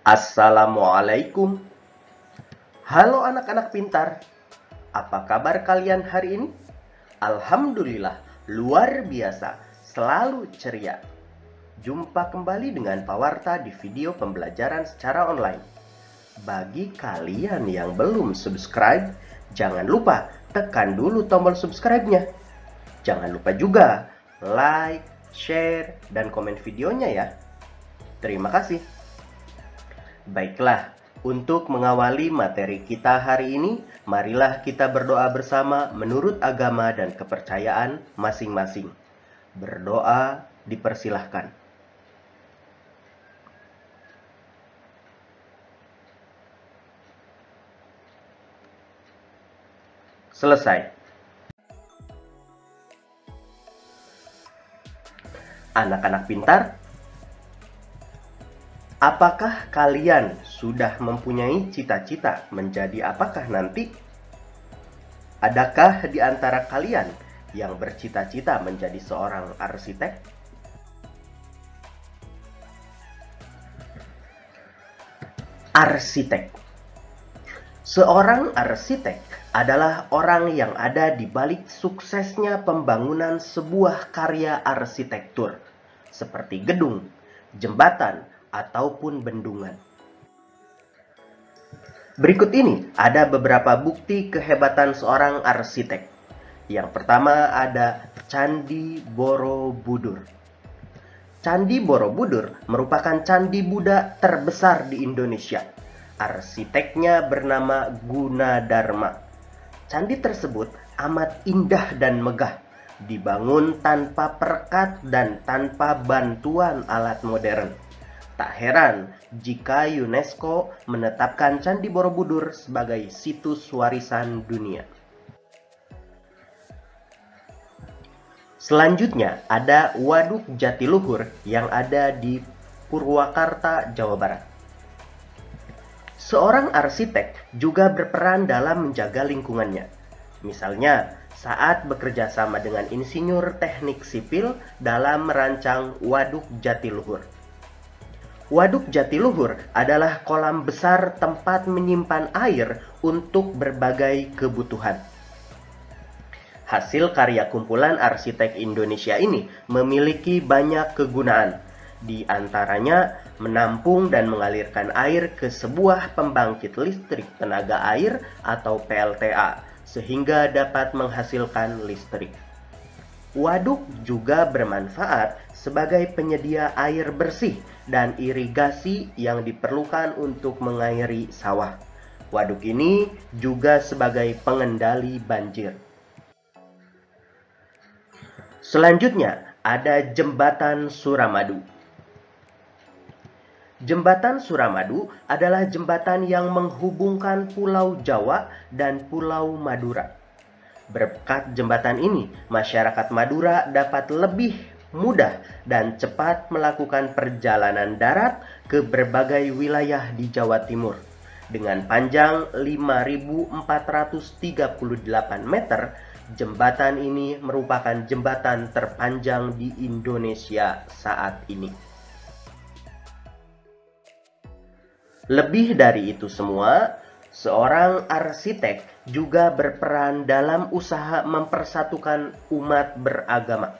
Assalamualaikum. Halo anak-anak pintar. Apa kabar kalian hari ini? Alhamdulillah, luar biasa, selalu ceria. Jumpa kembali dengan Pak Warta di video pembelajaran secara online. Bagi kalian yang belum subscribe, jangan lupa tekan dulu tombol subscribe-nya. Jangan lupa juga like, share, dan komen videonya ya. Terima kasih. Baiklah, untuk mengawali materi kita hari ini, marilah kita berdoa bersama menurut agama dan kepercayaan masing-masing. Berdoa dipersilahkan. Selesai. Anak-anak pintar, apakah kalian sudah mempunyai cita-cita menjadi apakah nanti? Adakah di antara kalian yang bercita-cita menjadi seorang arsitek? Arsitek. Seorang arsitek adalah orang yang ada di balik suksesnya pembangunan sebuah karya arsitektur, seperti gedung, jembatan, ataupun bendungan. Berikut ini ada beberapa bukti kehebatan seorang arsitek. Yang pertama ada Candi Borobudur. Candi Borobudur merupakan candi Buddha terbesar di Indonesia. Arsiteknya bernama Gunadarma. Candi tersebut amat indah dan megah, dibangun tanpa perekat dan tanpa bantuan alat modern. Tak heran jika UNESCO menetapkan Candi Borobudur sebagai situs warisan dunia. Selanjutnya ada Waduk Jatiluhur yang ada di Purwakarta, Jawa Barat. Seorang arsitek juga berperan dalam menjaga lingkungannya. Misalnya, saat bekerja sama dengan insinyur teknik sipil dalam merancang Waduk Jatiluhur. Waduk Jatiluhur adalah kolam besar tempat menyimpan air untuk berbagai kebutuhan. Hasil karya kumpulan arsitek Indonesia ini memiliki banyak kegunaan. Di antaranya menampung dan mengalirkan air ke sebuah pembangkit listrik tenaga air atau PLTA sehingga dapat menghasilkan listrik. Waduk juga bermanfaat sebagai penyedia air bersih dan irigasi yang diperlukan untuk mengairi sawah. Waduk ini juga sebagai pengendali banjir. Selanjutnya ada Jembatan Suramadu. Jembatan Suramadu adalah jembatan yang menghubungkan Pulau Jawa dan Pulau Madura. Berkat jembatan ini, masyarakat Madura dapat lebih mudah dan cepat melakukan perjalanan darat ke berbagai wilayah di Jawa Timur. Dengan panjang 5.438 meter, jembatan ini merupakan jembatan terpanjang di Indonesia saat ini. Lebih dari itu semua, seorang arsitek juga berperan dalam usaha mempersatukan umat beragama.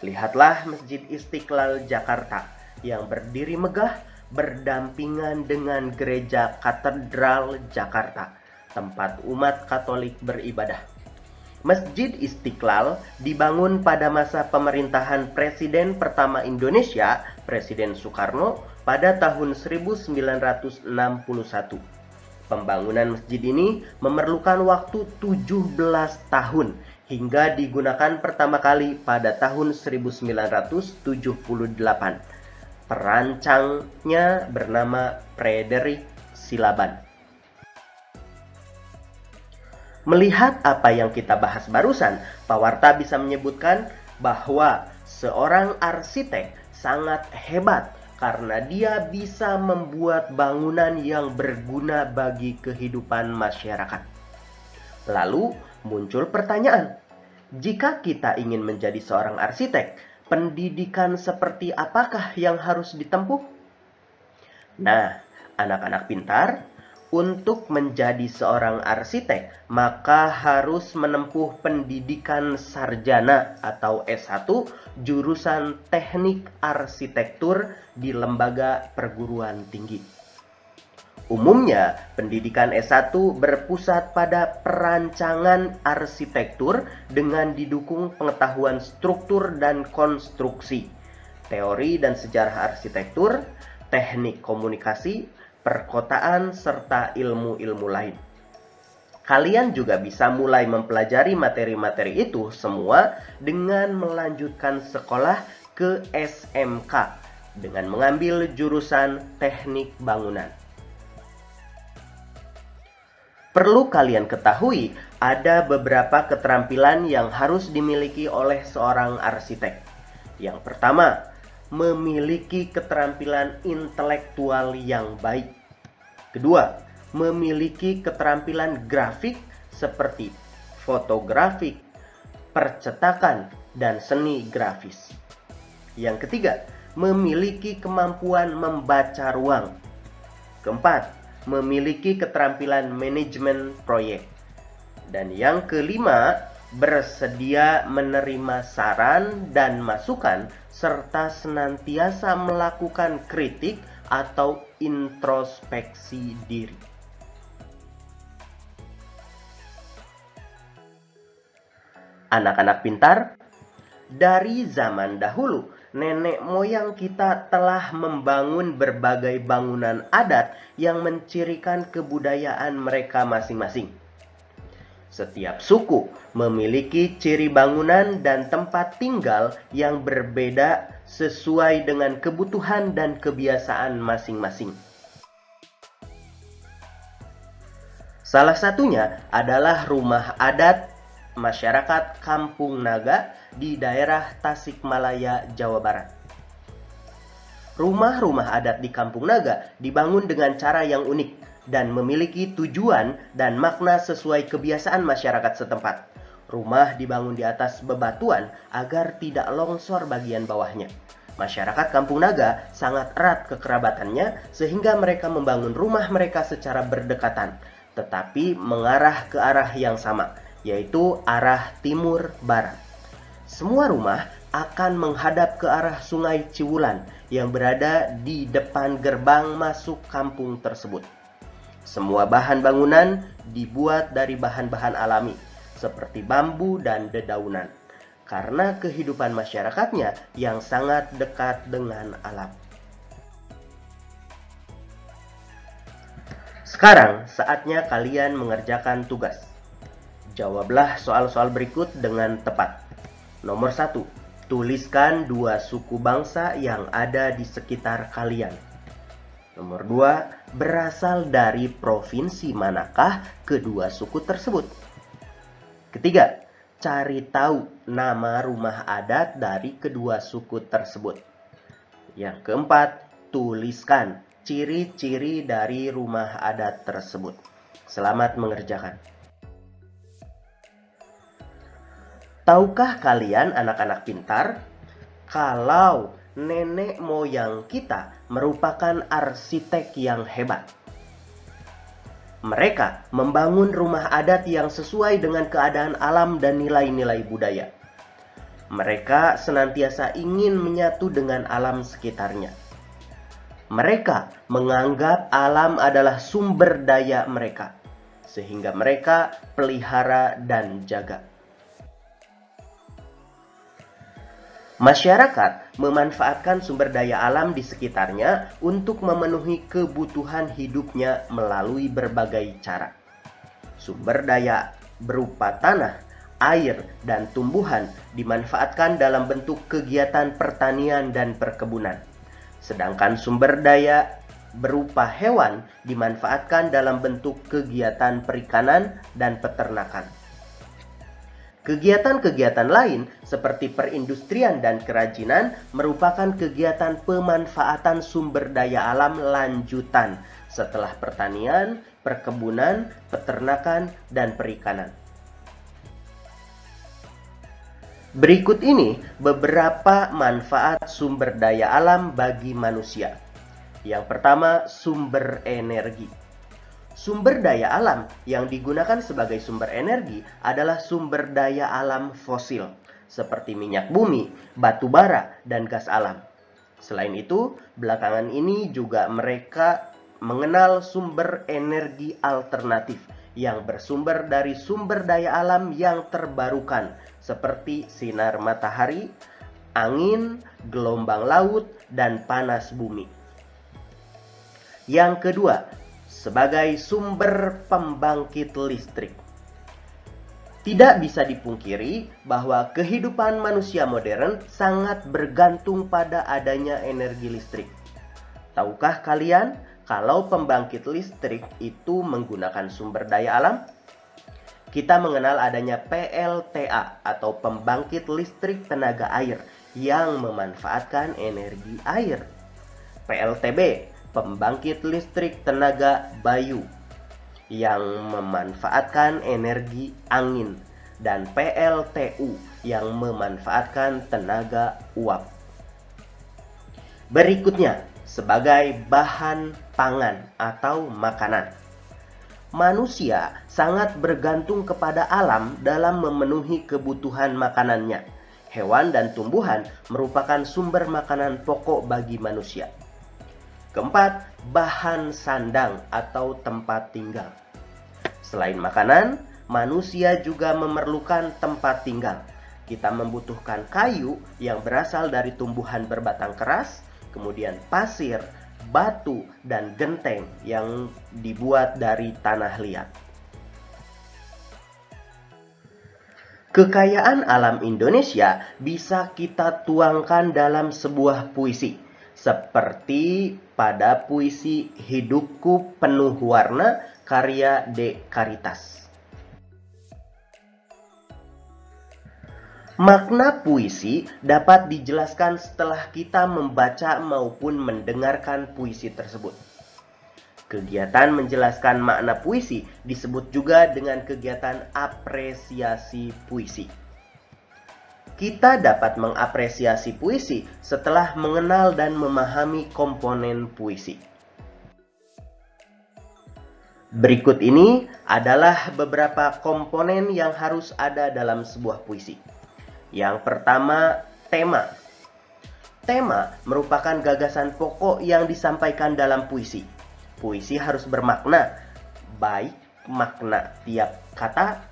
Lihatlah Masjid Istiqlal Jakarta yang berdiri megah berdampingan dengan Gereja Katedral Jakarta, tempat umat Katolik beribadah. Masjid Istiqlal dibangun pada masa pemerintahan Presiden pertama Indonesia, Presiden Soekarno, pada tahun 1961. Pembangunan masjid ini memerlukan waktu 17 tahun hingga digunakan pertama kali pada tahun 1978. Perancangnya bernama Frederick Silaban. Melihat apa yang kita bahas barusan, Pak Warta bisa menyebutkan bahwa seorang arsitek sangat hebat karena dia bisa membuat bangunan yang berguna bagi kehidupan masyarakat. Lalu muncul pertanyaan, jika kita ingin menjadi seorang arsitek, pendidikan seperti apakah yang harus ditempuh? Nah, Anak-anak pintar, untuk menjadi seorang arsitek, maka harus menempuh pendidikan sarjana atau S1 jurusan teknik arsitektur di lembaga perguruan tinggi. Umumnya, pendidikan S1 berpusat pada perancangan arsitektur dengan didukung pengetahuan struktur dan konstruksi, teori dan sejarah arsitektur, teknik komunikasi, perkotaan, serta ilmu-ilmu lain. Kalian juga bisa mulai mempelajari materi-materi itu semua dengan melanjutkan sekolah ke SMK dengan mengambil jurusan teknik bangunan. Perlu kalian ketahui, ada beberapa keterampilan yang harus dimiliki oleh seorang arsitek. Yang pertama, memiliki keterampilan intelektual yang baik. Kedua, memiliki keterampilan grafik seperti fotografi, percetakan, dan seni grafis. Yang ketiga, memiliki kemampuan membaca ruang. Keempat, memiliki keterampilan manajemen proyek. Dan yang kelima, bersedia menerima saran dan masukan serta senantiasa melakukan kritik atau introspeksi diri. Anak-anak pintar, dari zaman dahulu, nenek moyang kita telah membangun berbagai bangunan adat yang mencirikan kebudayaan mereka masing-masing. Setiap suku memiliki ciri bangunan dan tempat tinggal yang berbeda sesuai dengan kebutuhan dan kebiasaan masing-masing. Salah satunya adalah rumah adat masyarakat Kampung Naga di daerah Tasikmalaya, Jawa Barat. Rumah-rumah adat di Kampung Naga dibangun dengan cara yang unik dan memiliki tujuan dan makna sesuai kebiasaan masyarakat setempat. Rumah dibangun di atas bebatuan agar tidak longsor bagian bawahnya. Masyarakat Kampung Naga sangat erat kekerabatannya sehingga mereka membangun rumah mereka secara berdekatan, tetapi mengarah ke arah yang sama, yaitu arah timur barat. Semua rumah akan menghadap ke arah Sungai Ciwulan yang berada di depan gerbang masuk kampung tersebut. Semua bahan bangunan dibuat dari bahan-bahan alami, seperti bambu dan dedaunan, karena kehidupan masyarakatnya yang sangat dekat dengan alam. Sekarang saatnya kalian mengerjakan tugas. Jawablah soal-soal berikut dengan tepat. Nomor 1. Tuliskan 2 suku bangsa yang ada di sekitar kalian. Nomor 2. Berasal dari provinsi manakah kedua suku tersebut? Ketiga, cari tahu nama rumah adat dari kedua suku tersebut. Yang keempat, tuliskan ciri-ciri dari rumah adat tersebut. Selamat mengerjakan. Tahukah kalian anak-anak pintar, kalau nenek moyang kita merupakan arsitek yang hebat? Mereka membangun rumah adat yang sesuai dengan keadaan alam dan nilai-nilai budaya. Mereka senantiasa ingin menyatu dengan alam sekitarnya. Mereka menganggap alam adalah sumber daya mereka, sehingga mereka pelihara dan jaga. Masyarakat memanfaatkan sumber daya alam di sekitarnya untuk memenuhi kebutuhan hidupnya melalui berbagai cara. Sumber daya berupa tanah, air, dan tumbuhan dimanfaatkan dalam bentuk kegiatan pertanian dan perkebunan. Sedangkan sumber daya berupa hewan dimanfaatkan dalam bentuk kegiatan perikanan dan peternakan. Kegiatan-kegiatan lain seperti perindustrian dan kerajinan merupakan kegiatan pemanfaatan sumber daya alam lanjutan setelah pertanian, perkebunan, peternakan, dan perikanan. Berikut ini beberapa manfaat sumber daya alam bagi manusia. Yang pertama, sumber energi. Sumber daya alam yang digunakan sebagai sumber energi adalah sumber daya alam fosil, seperti minyak bumi, batu bara, dan gas alam. Selain itu, belakangan ini juga mereka mengenal sumber energi alternatif yang bersumber dari sumber daya alam yang terbarukan, seperti sinar matahari, angin, gelombang laut, dan panas bumi. Yang kedua, sebagai sumber pembangkit listrik. Tidak bisa dipungkiri bahwa kehidupan manusia modern sangat bergantung pada adanya energi listrik. Tahukah kalian kalau pembangkit listrik itu menggunakan sumber daya alam? Kita mengenal adanya PLTA atau pembangkit listrik tenaga air yang memanfaatkan energi air. PLTB, pembangkit listrik tenaga bayu yang memanfaatkan energi angin, dan PLTU yang memanfaatkan tenaga uap. Berikutnya, sebagai bahan pangan atau makanan. Manusia sangat bergantung kepada alam dalam memenuhi kebutuhan makanannya. Hewan dan tumbuhan merupakan sumber makanan pokok bagi manusia. Keempat, bahan sandang atau tempat tinggal. Selain makanan, manusia juga memerlukan tempat tinggal. Kita membutuhkan kayu yang berasal dari tumbuhan berbatang keras, kemudian pasir, batu, dan genteng yang dibuat dari tanah liat. Kekayaan alam Indonesia bisa kita tuangkan dalam sebuah puisi, seperti pada puisi Hidupku Penuh Warna karya D. Karitas. Makna puisi dapat dijelaskan setelah kita membaca maupun mendengarkan puisi tersebut. Kegiatan menjelaskan makna puisi disebut juga dengan kegiatan apresiasi puisi. Kita dapat mengapresiasi puisi setelah mengenal dan memahami komponen puisi. Berikut ini adalah beberapa komponen yang harus ada dalam sebuah puisi. Yang pertama, tema. Tema merupakan gagasan pokok yang disampaikan dalam puisi. Puisi harus bermakna, baik makna tiap kata,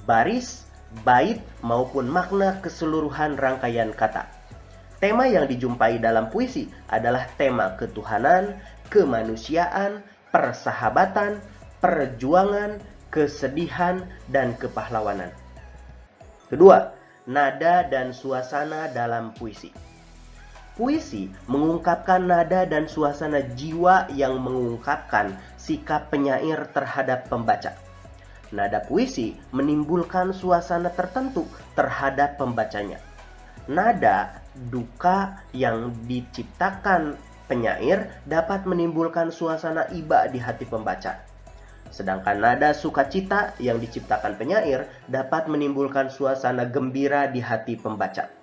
baris, bait, maupun makna keseluruhan rangkaian kata. Tema yang dijumpai dalam puisi adalah tema ketuhanan, kemanusiaan, persahabatan, perjuangan, kesedihan, dan kepahlawanan. Kedua, nada dan suasana dalam puisi. Puisi mengungkapkan nada dan suasana jiwa yang mengungkapkan sikap penyair terhadap pembaca. Nada puisi menimbulkan suasana tertentu terhadap pembacanya. Nada duka yang diciptakan penyair dapat menimbulkan suasana iba di hati pembaca. Sedangkan nada sukacita yang diciptakan penyair dapat menimbulkan suasana gembira di hati pembaca.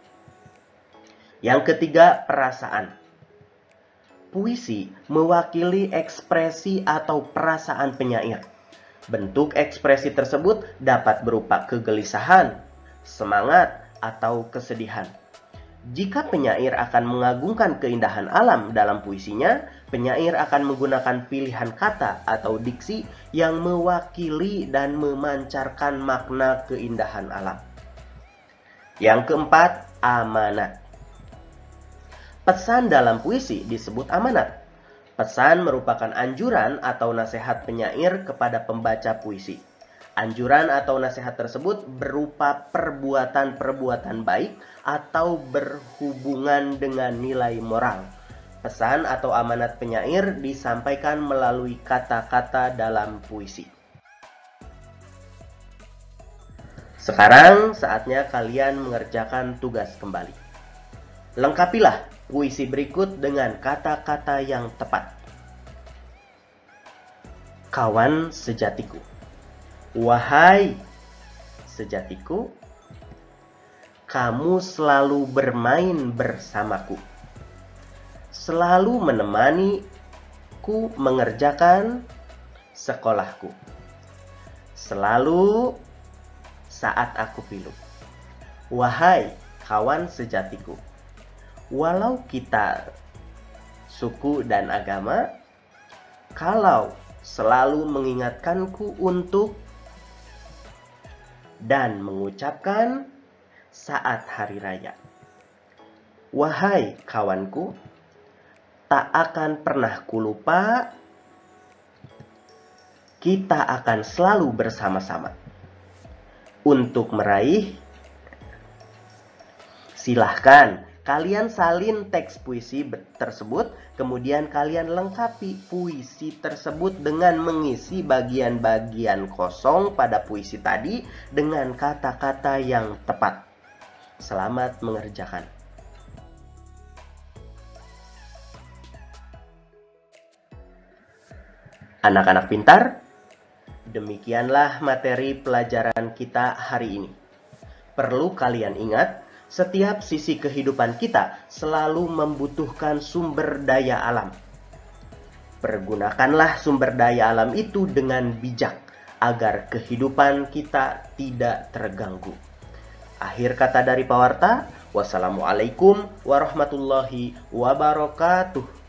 Yang ketiga, perasaan. Puisi mewakili ekspresi atau perasaan penyair. Bentuk ekspresi tersebut dapat berupa kegelisahan, semangat, atau kesedihan. Jika penyair akan mengagungkan keindahan alam dalam puisinya, penyair akan menggunakan pilihan kata atau diksi yang mewakili dan memancarkan makna keindahan alam. Yang keempat, amanat. Pesan dalam puisi disebut amanat. Pesan merupakan anjuran atau nasihat penyair kepada pembaca puisi. Anjuran atau nasihat tersebut berupa perbuatan-perbuatan baik atau berhubungan dengan nilai moral. Pesan atau amanat penyair disampaikan melalui kata-kata dalam puisi. Sekarang saatnya kalian mengerjakan tugas kembali. Lengkapilah puisi berikut dengan kata-kata yang tepat. Kawan sejatiku. Wahai sejatiku, kamu selalu bermain bersamaku, selalu menemani ku mengerjakan sekolahku. Selalu saat aku pilu. Wahai kawan sejatiku, walau kita suku dan agama, kalau selalu mengingatkanku untuk dan mengucapkan saat hari raya. Wahai kawanku, tak akan pernah kulupa, kita akan selalu bersama-sama. Untuk meraih, silahkan kalian salin teks puisi tersebut, kemudian kalian lengkapi puisi tersebut dengan mengisi bagian-bagian kosong pada puisi tadi dengan kata-kata yang tepat. Selamat mengerjakan. Anak-anak pintar, demikianlah materi pelajaran kita hari ini. Perlu kalian ingat, setiap sisi kehidupan kita selalu membutuhkan sumber daya alam. Pergunakanlah sumber daya alam itu dengan bijak, agar kehidupan kita tidak terganggu. Akhir kata dari Pawarta, wassalamualaikum warahmatullahi wabarakatuh.